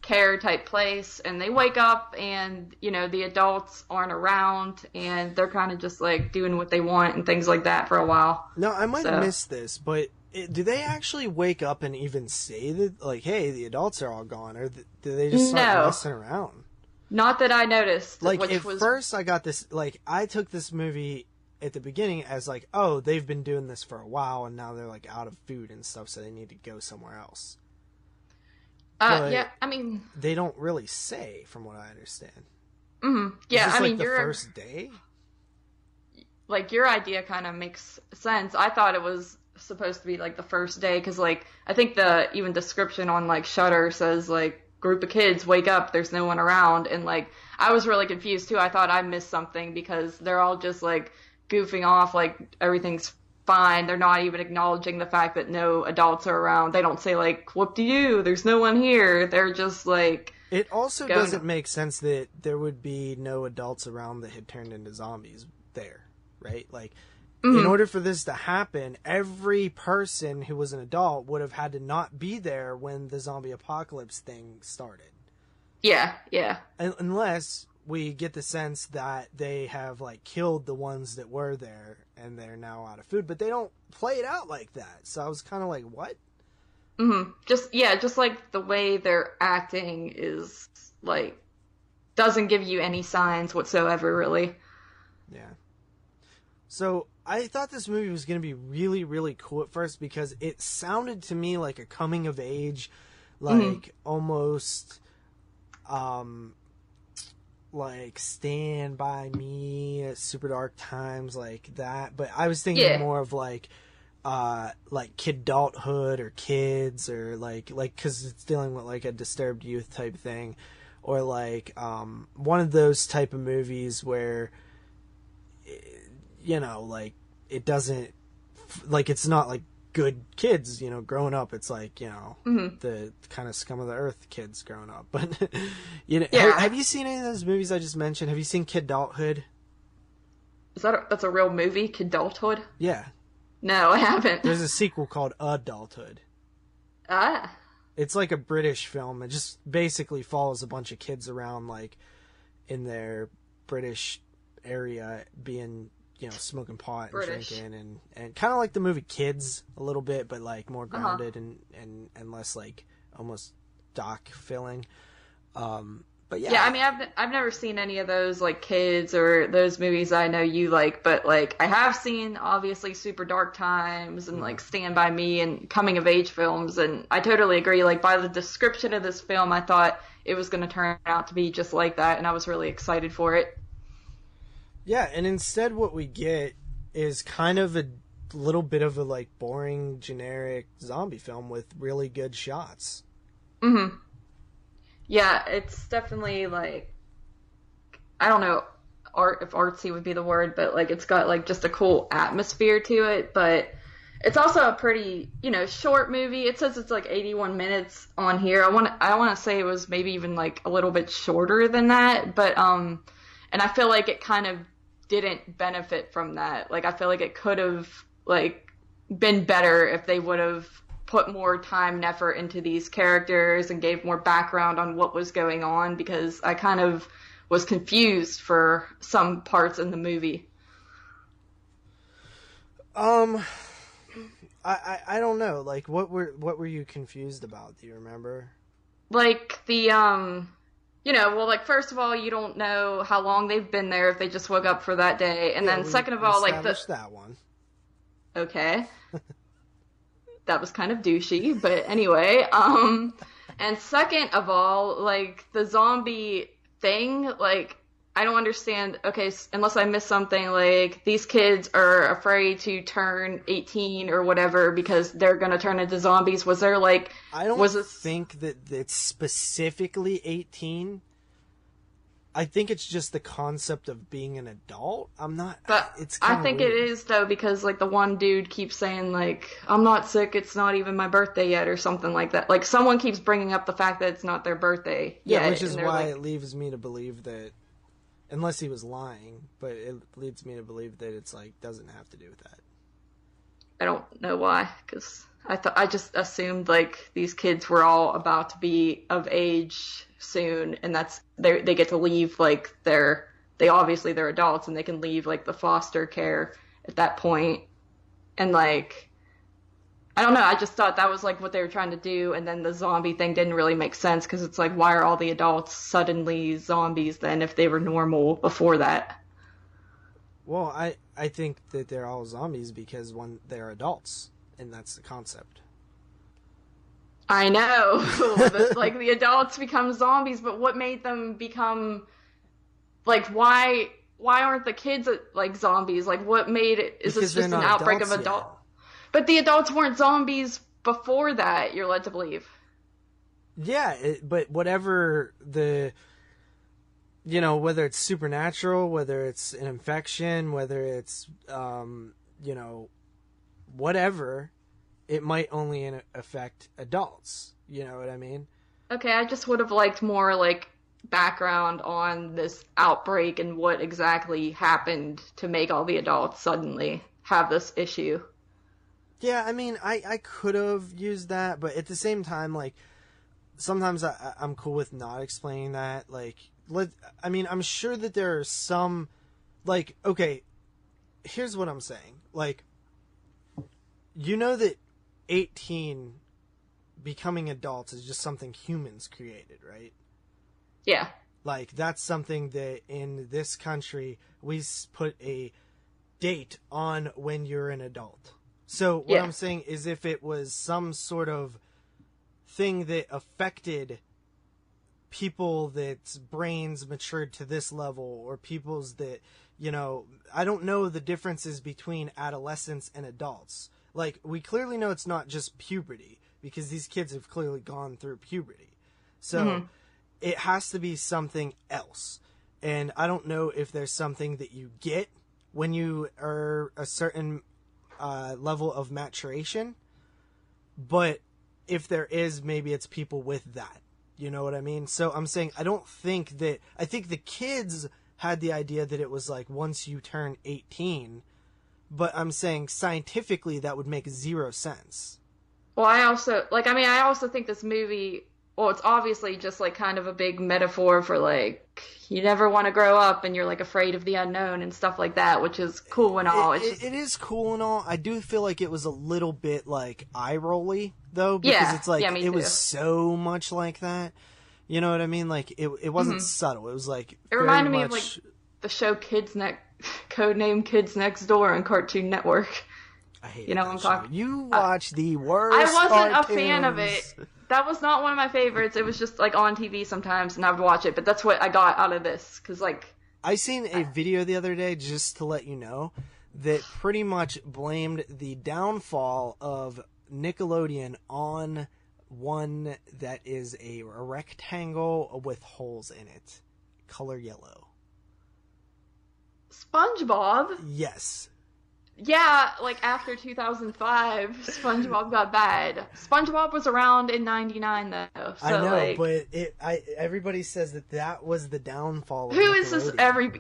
care type place, and they wake up and the adults aren't around, and they're kind of just doing what they want and things like that for a while. No, I might have missed this, but. Do they actually wake up and even say that, hey, the adults are all gone, or do they just start messing around? Not that I noticed. First I got this, I took this movie at the beginning as, oh, they've been doing this for a while, and now they're, out of food and stuff, so they need to go somewhere else. Yeah, they don't really say, from what I understand. Mm-hmm. Yeah, Is this, the first day? Your idea kind of makes sense. I thought it was supposed to be the first day because I think the even description on Shudder says group of kids wake up, there's no one around, and I was really confused too. I thought I missed something because they're all just goofing off, everything's fine. They're not even acknowledging the fact that no adults are around. They don't say whoop-de-doo, there's no one here. They're just it also doesn't make sense that there would be no adults around that had turned into zombies there, right? In order for this to happen, every person who was an adult would have had to not be there when the zombie apocalypse thing started. Yeah. Unless we get the sense that they have killed the ones that were there and they're now out of food, but they don't play it out like that. So I was kind of what? Mm-hmm. Just the way they're acting is doesn't give you any signs whatsoever, really. Yeah. So I thought this movie was going to be really, really cool at first because it sounded to me like a coming of age, almost, Stand By Me, Super Dark Times, that. But I was thinking more of like kidulthood or kids or like because it's dealing with like a disturbed youth type thing, or like one of those type of movies where like it doesn't like it's not like good kids growing up. It's like the kind of scum of the earth kids growing up. But Yeah. have you seen any of those movies I just mentioned? Have you seen Kidulthood? That's a real movie, Kidulthood? Yeah. No, I haven't. There's a sequel called Adulthood. Ah. It's like a British film. It just basically follows a bunch of kids around, like, in their British area, being, smoking pot and British. drinking, and kind of like the movie Kids a little bit, but, like, more grounded and less, like, almost doc filling. But yeah. Yeah, I mean, I've never seen any of those, like, Kids or those movies I know you like, but, like, I have seen, obviously, Super Dark Times and, like, Stand By Me and coming-of-age films, and I totally agree. Like, by the description of this film, I thought it was going to turn out to be just like that, and I was really excited for it. Yeah, and instead what we get is kind of a little bit of a, like, boring, generic zombie film with really good shots. Mm-hmm. Yeah, it's definitely, like, I don't know if artsy would be the word, but, like, it's got, like, just a cool atmosphere to it, but it's also a pretty, short movie. It says it's, like, 81 minutes on here. I want to say it was maybe even, like, a little bit shorter than that, but, and I feel like it kind of didn't benefit from that. Like, I feel like it could have, like, been better if they would have put more time and effort into these characters and gave more background on what was going on, because I kind of was confused for some parts in the movie. I don't know. Like, what were you confused about? Do you remember? Like the well, like, first of all, you don't know how long they've been there if they just woke up for that day, and then second of all, like that one. Okay. That was kind of douchey, but anyway, and second of all, like, the zombie thing, like, I don't understand, okay, unless I missed something, like, these kids are afraid to turn 18 or whatever because they're gonna turn into zombies. Was there, like, I don't think that it's specifically 18. I think it's just the concept of being an adult. I'm not. But it's I think weird. it is, though, because, like, the one dude keeps saying, like, I'm not sick, it's not even my birthday yet, or something like that. Like, someone keeps bringing up the fact that it's not their birthday yet. Yeah, which is why like, it leaves me to believe that, unless he was lying, but it leads me to believe that it's, like, doesn't have to do with that. I don't know why, because I just assumed, like, these kids were all about to be of age soon, and they get to leave, like, they're adults, and they can leave, like, the foster care at that point. And, like, I don't know, I just thought that was, like, what they were trying to do, and then the zombie thing didn't really make sense, because it's like, why are all the adults suddenly zombies then if they were normal before that? Well, I think that they're all zombies because when they're adults, and that's the concept. I know, like, the adults become zombies, but what made them become, like, why aren't the kids, like, zombies? Like, what made it, is Because this just an outbreak of adult? But the adults weren't zombies before that, you're led to believe. Yeah, but whatever the, whether it's supernatural, whether it's an infection, whether it's, whatever, it might only affect adults. You know what I mean? Okay, I just would have liked more, like, background on this outbreak and what exactly happened to make all the adults suddenly have this issue. Yeah, I mean, I could have used that, but at the same time, like, sometimes I'm cool with not explaining that. Like, I'm sure that there are some, like, okay, here's what I'm saying. Like, that 18 becoming adults is just something humans created, right? Yeah. Like, that's something that in this country, we put a date on when you're an adult. So what I'm saying is, if it was some sort of thing that affected people that's brains matured to this level, or people's that, I don't know the differences between adolescents and adults. Like, we clearly know it's not just puberty, because these kids have clearly gone through puberty. So, it has to be something else. And I don't know if there's something that you get when you are a certain level of maturation. But if there is, maybe it's people with that. You know what I mean? So I'm saying I think the kids had the idea that it was like once you turn 18. But I'm saying scientifically that would make zero sense. Well, I also think this movie, well, it's obviously just like kind of a big metaphor for like you never want to grow up and you're like afraid of the unknown and stuff like that, which is cool and all. It is cool and all. I do feel like it was a little bit like eye-rolly though, because it's like it was so much like that. You know what I mean? Like it wasn't subtle. It was like it reminded me of like the show Codename Kids Next Door on Cartoon Network. I hate what I'm talking. You watch the worst. I wasn't cartoons. a fan of it. That was not one of my favorites. It was just like on TV sometimes, and I would watch it. But that's what I got out of this, because like I seen a video the other day, just to let you know, that pretty much blamed the downfall of Nickelodeon on one that is a rectangle with holes in it, color yellow. SpongeBob. Yes. Yeah, like after 2005, SpongeBob got bad. SpongeBob was around in '99 though. So I know, like, but everybody says that was the downfall of who is this?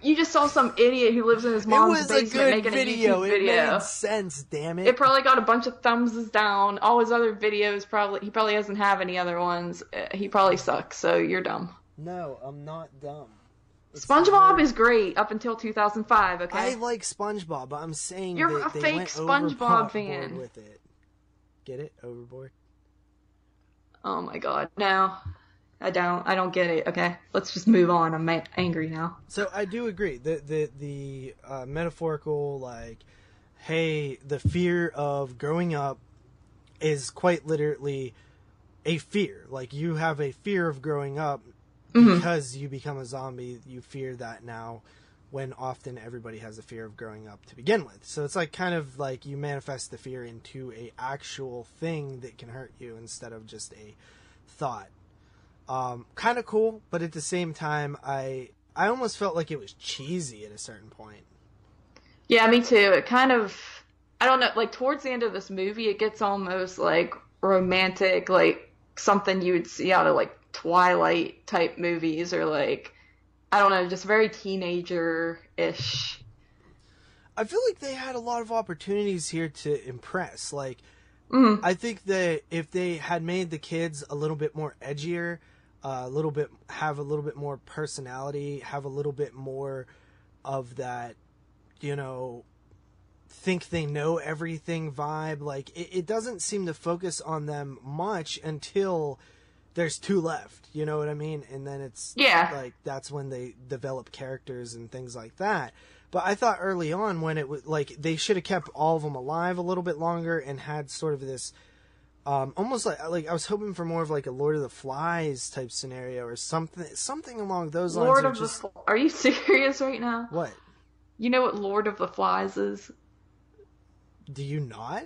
You just saw some idiot who lives in his mom's basement making a YouTube video. It made sense, damn it. It probably got a bunch of thumbs down. All his other videos he probably doesn't have any other ones. He probably sucks. So you're dumb. No, I'm not dumb. SpongeBob is great up until 2005, okay? I like SpongeBob, but I'm saying you're that a they fake went SpongeBob fan with it. Get it? Overboard? Oh my god. No. I don't get it, okay? Let's just move on. I'm angry now. So I do agree. The metaphorical, like, hey, the fear of growing up is quite literally a fear. Like, you have a fear of growing up because you become a zombie. You fear that now, when often everybody has a fear of growing up to begin with. So it's like kind of like you manifest the fear into a actual thing that can hurt you instead of just a thought. Kind of cool, but at the same time, I almost felt like it was cheesy at a certain point. Yeah, me too. It kind of, I don't know, like towards the end of this movie, it gets almost like romantic, like something you would see out of like Twilight type movies, or like, I don't know, just very teenager-ish. I feel like they had a lot of opportunities here to impress. Like, I think that if they had made the kids a little bit more edgier, have a little bit more personality, have a little bit more of that, you know, think they know everything vibe. Like, it doesn't seem to focus on them much until there's two left, you know what I mean? And then it's like, that's when they develop characters and things like that. But I thought early on, when it was like, they should have kept all of them alive a little bit longer and had sort of this, almost like I was hoping for more of like a Lord of the Flies type scenario or something along those lines. Are you serious right now? What? You know what Lord of the Flies is? Do you not?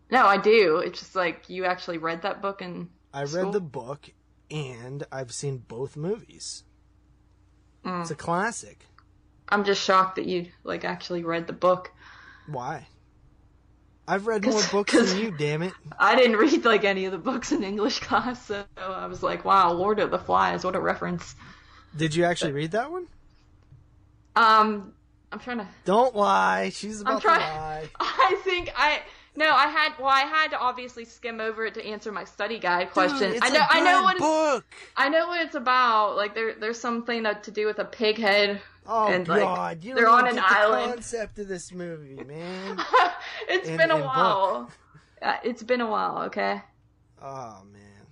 No, I do. It's just like, you actually read that book and I read the book, and I've seen both movies. It's a classic. I'm just shocked that you, like, actually read the book. Why? I've read more books than you, damn it. I didn't read, like, any of the books in English class, so I was like, wow, Lord of the Flies, what a reference. Did you actually read that one? I'm trying to... Don't lie. She's about to lie. I had to obviously skim over it to answer my study guide question. Dude, I know what it's about. Like there's something to do with a pig head. Oh and, God! Like, you they're don't on get an the island. Concept of this movie, man. It's been a while. It's been a while. Okay. Oh man,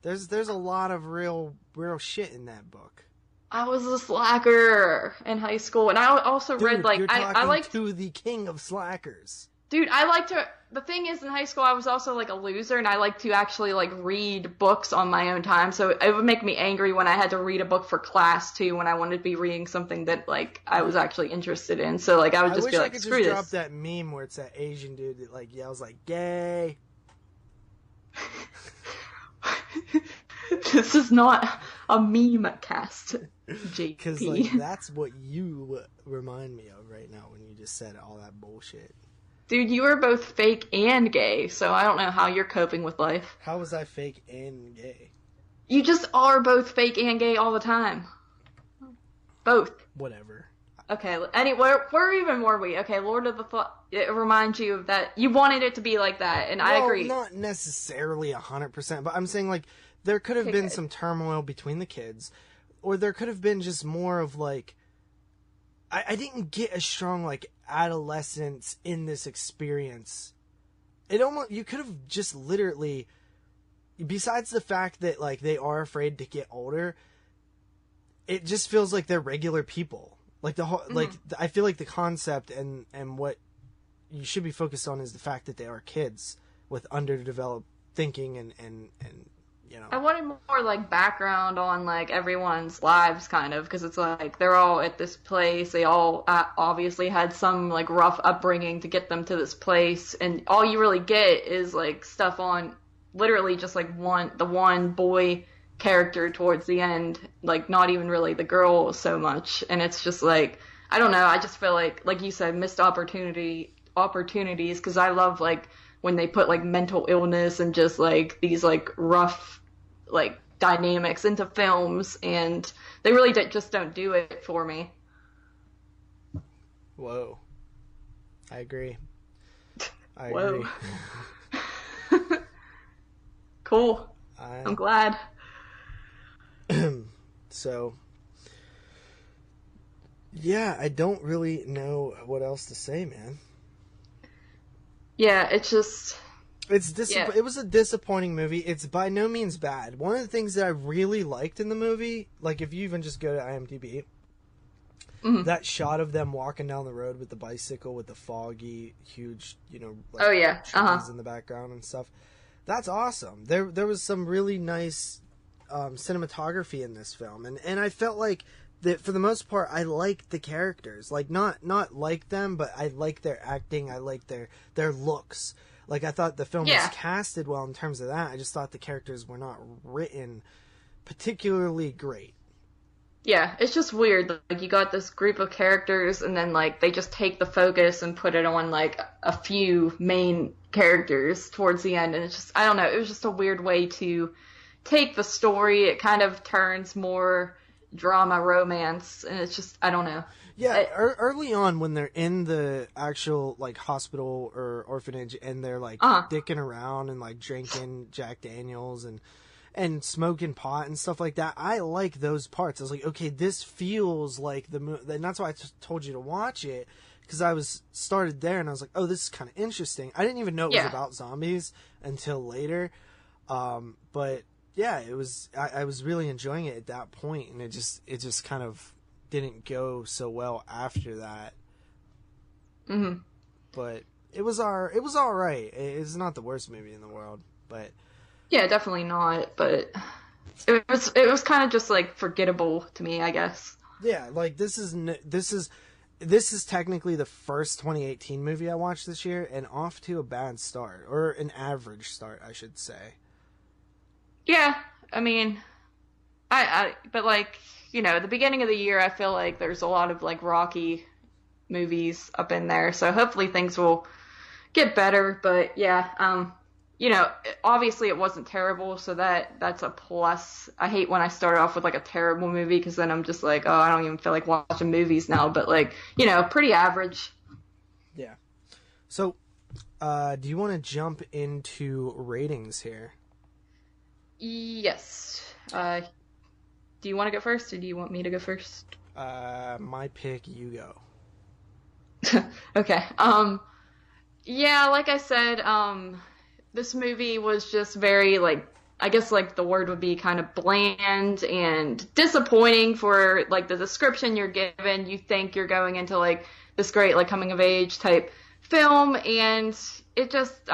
there's a lot of real shit in that book. I was a slacker in high school, and I also read like you're I like to the king of slackers. Dude, I like to. The thing is, in high school, I was also like a loser, and I like to actually like read books on my own time. So it would make me angry when I had to read a book for class too, when I wanted to be reading something that like I was actually interested in. So like I would just be like, screw this. I wish I could just drop that meme where it's that Asian dude that like yells like "gay." This is not a meme cast, JP. Because like that's what you remind me of right now when you just said all that bullshit. Dude, you are both fake and gay, so I don't know how you're coping with life. How was I fake and gay? You just are both fake and gay all the time. Both. Whatever. Okay, anyway, where even were we? Okay, Lord of the it reminds you of that. You wanted it to be like that, and I agree. Not necessarily 100%, but I'm saying, like, there could have been some turmoil between the kids, or there could have been just more of, like, I didn't get a strong, like, adolescence in this experience. It almost, you could have just literally, besides the fact that, like, they are afraid to get older, it just feels like they're regular people. Like, the whole, like, I feel like the concept and what you should be focused on is the fact that they are kids with underdeveloped thinking and you know. I wanted more, like, background on, like, everyone's lives, kind of, because it's like, they're all at this place, they all obviously had some, like, rough upbringing to get them to this place, and all you really get is, like, stuff on, literally just, like, the one boy character towards the end, like, not even really the girl so much, and it's just, like, I don't know, I just feel like you said, missed opportunities, because I love, like, when they put, like, mental illness and just, like, these, like, rough, like, dynamics into films, and they really just don't do it for me. Whoa. I agree. Whoa. Cool. I'm glad. So, yeah, I don't really know what else to say, man. Yeah, it's just... It was a disappointing movie. It's by no means bad. One of the things that I really liked in the movie, like if you even just go to IMDb, that shot of them walking down the road with the bicycle with the foggy, huge, you know, like trees in the background and stuff. That's awesome. There was some really nice cinematography in this film, and I felt like that for the most part I liked the characters. Like not like them, but I liked their acting. I liked their looks. Like, I thought the film was casted well in terms of that. I just thought the characters were not written particularly great. Yeah, it's just weird. Like, you got this group of characters, and then, like, they just take the focus and put it on, like, a few main characters towards the end. And it's just, I don't know, it was just a weird way to take the story. It kind of turns more drama, romance, and it's just, I don't know. Yeah, early on when they're in the actual, like, hospital or orphanage and they're, like, dicking around and, like, drinking Jack Daniels and smoking pot and stuff like that, I like those parts. I was like, okay, this feels like the movie, and that's why I told you to watch it, because I started there and I was like, oh, this is kind of interesting. I didn't even know it was about zombies until later, but yeah, it was, I was really enjoying it at that point, and it just kind of didn't go so well after that. But it was all right. It's not the worst movie in the world, but yeah, definitely not. But it was kind of just like forgettable to me, I guess. Yeah, like this is technically the first 2018 movie I watched this year, and off to a bad start, or an average start, I should say. Yeah, I mean, but like, you know, the beginning of the year, I feel like there's a lot of, like, Rocky movies up in there, so hopefully things will get better, but yeah, you know, obviously it wasn't terrible, so that's a plus. I hate when I start off with, like, a terrible movie, because then I'm just like, oh, I don't even feel like watching movies now, but, like, you know, pretty average. Yeah. So, do you want to jump into ratings here? Yes. Do you want to go first, or do you want me to go first? My pick, you go. Okay. Yeah, like I said, this movie was just very, like, I guess, like, the word would be kind of bland and disappointing for, like, the description you're given. You think you're going into, like, this great, like, coming of age type film, and it just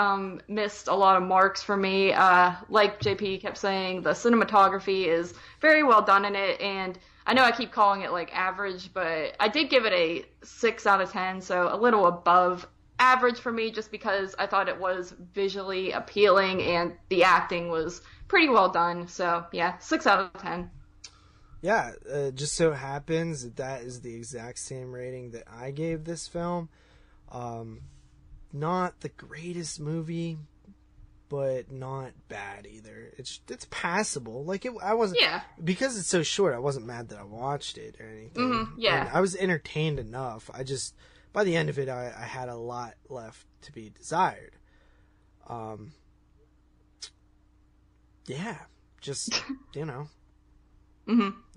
missed a lot of marks for me. Like JP kept saying, the cinematography is very well done in it, and I know I keep calling it like average, but I did give it a 6 out of 10, so a little above average for me, just because I thought it was visually appealing and the acting was pretty well done. So yeah, 6 out of 10. Yeah, just so happens that is the exact same rating that I gave this film. Not the greatest movie, but not bad either. It's passable. Like I wasn't, because it's so short. I wasn't mad that I watched it or anything. Yeah, and I was entertained enough. I just, by the end of it, I had a lot left to be desired. Yeah, just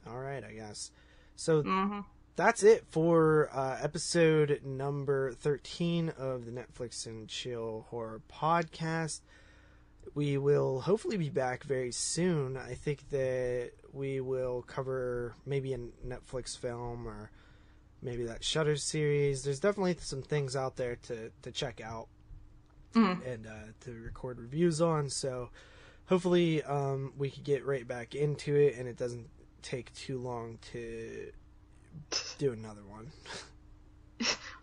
All right, I guess. So that's it for episode number 13 of the Netflix and Chill Horror Podcast. We will hopefully be back very soon. I think that we will cover maybe a Netflix film or maybe that Shudder series. There's definitely some things out there to check out and to record reviews on. So hopefully we could get right back into it and it doesn't take too long to do another one.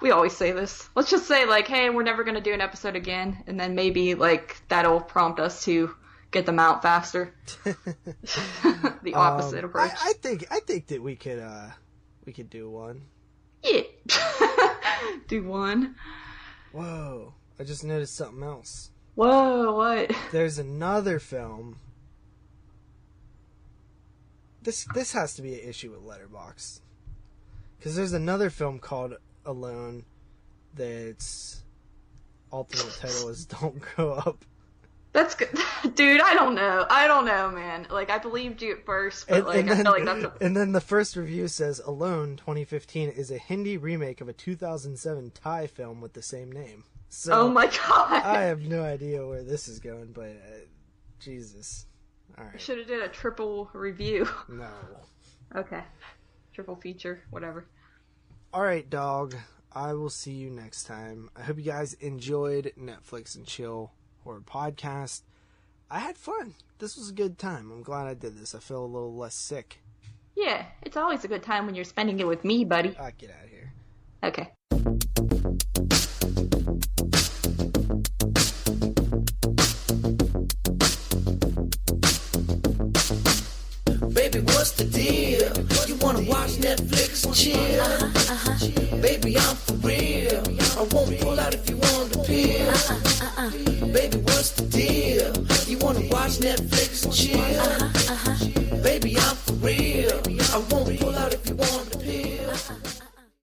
We always say this. Let's just say, like, hey, we're never going to do an episode again, and then maybe, like, that'll prompt us to get them out faster. The opposite approach. I think that we could do one. Yeah. Do one. Whoa. I just noticed something else. Whoa, what? There's another film. This has to be an issue with Letterboxd. Because there's another film called Alone that's ultimate title is Don't Grow Up. That's good. Dude, I don't know, man. Like, I believed you at first, but I feel like that's And then the first review says, Alone 2015 is a Hindi remake of a 2007 Thai film with the same name. So, oh my god. I have no idea where this is going, but Jesus. Alright. Should have did a triple review. No. Okay. Triple feature, whatever. Alright, dog. I will see you next time. I hope you guys enjoyed Netflix and Chill Horror Podcast. I had fun. This was a good time. I'm glad I did this. I feel a little less sick. Yeah, it's always a good time when you're spending it with me, buddy. Get out of here. Okay. Baby, what's the deal? You wanna watch Netflix and chill? Baby, I'm for real. I won't pull out if you want the pill. Baby, what's the deal? You wanna watch Netflix and chill?